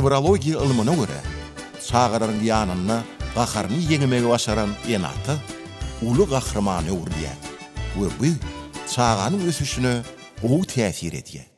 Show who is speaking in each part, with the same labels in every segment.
Speaker 1: Nevrologiya ilmine göre çağırarın yanına gaharını yeňemegi başaran enatı ulu gahrymany urdiýär we bu çağanyň ösüşine gowy täsir edýär.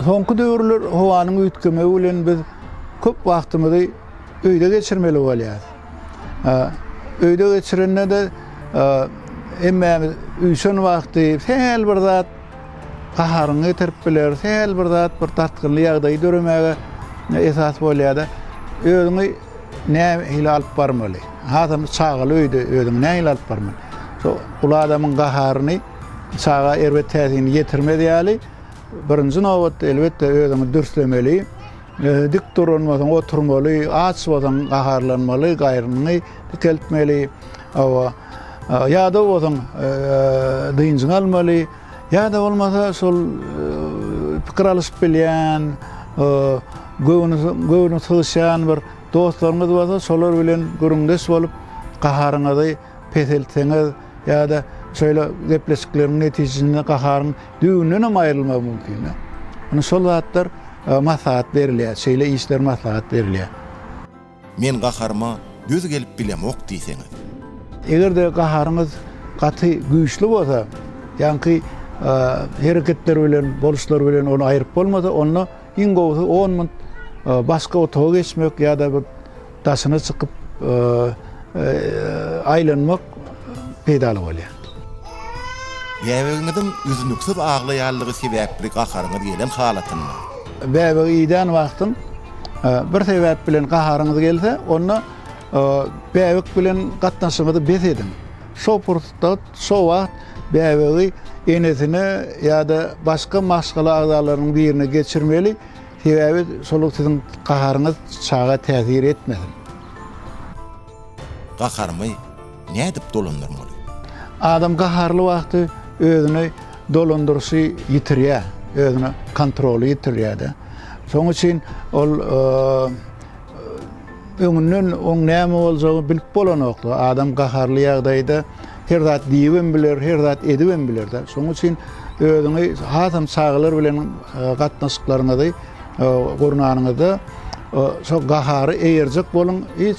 Speaker 2: Soňky döwürler howanyň üýtkemi bilen biz köp wagtymyzy öýde geçirmeli bolýar. Öýde geçirende de emme üýsen wagty fel bir zat gaharyny terip biler, fel bir zat bir tartgynly ýagdaý döremäge esas bolýar da öýüňi näme hile alyp barmaly. Hazam çağıly öýde öýüň näme hile alyp barmaly. So ula adamyň gaharyny çağa erbet täsini ýetirmedýäli. Birinci nowatda elbetde özüňi dürslemeli, dik durmadan oturmaly, aç bolan gaharlanmaly, gaýryny dikeltmeli, ýa-da bolan dyňjyň almaly, ýa-da bolmasa sol pikir alyşyp bilýän, göwüni syşýan bir dostlarymyz bolsa, şolar bilen görüňdeş bolup gaharyňyzy peseltseňiz ýa-da şöyle gepleşiklerin neticesinde gaharın düğününe ayrılma mümkün. Onu sol zatlar maslahat berilýär, şeýle işler maslahat berilýär.
Speaker 1: Men gaharyma göz gelip bilemok diýseňiz.
Speaker 2: Egerde gaharyňyz gaty güýçli bolsa, ýa-ni hereketler bilen, boluşlar bilen onu aýryp bolmasa, onu iň gowsy 10 minut başga otaga geçmek ýa-da bir daşyna çykyp aýlanmak peýdaly bolýar.
Speaker 1: Bäwegiňiziň üzünüksiz aglaýanlygy sebäpli gaharyňyz gelen halatyny.
Speaker 2: Bäwegi ýydan wagtym bir sebäp bilen gaharyňyz gelse, onu bäwek bilen gatnaşyňyzy bezedin. Şo pursatda, şo wagt bäwegi enesini ýa-da başga maşgala agzalarynyň birine geçirmeli, sebäbi şoluk siziň gaharyňyz çağa täsir etmesin.
Speaker 1: Gaharymy nädip dolandyrmaly?
Speaker 2: Adam gaharly wagty özüni dolandyrşy ýitirýär, özüni kontroly ýitirýär. Şoň üçin ol öňünden oň näme boljagyny bilip bolanokdy. Adam gaharly ýagdaýda her zat diýibem biler, her zat edibem biler de. Şoň üçin özüni hasam çağlar bilen gatnaşyklaryňyzy gurnanyňyzda şo gahary eýerjek bolun, hiç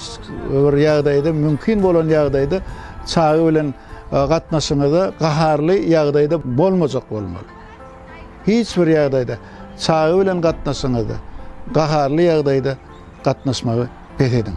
Speaker 2: bir ýagdaýda mümkin bolan ýagdaýda çağı bilen gatnaşyňyzda gaharly ýagdaýda bolmajak bolmaly. Hiç bir ýagdaýda çağı bilen gatnaşyňyzda gaharly ýagdaýda gatnaşmagy besedin.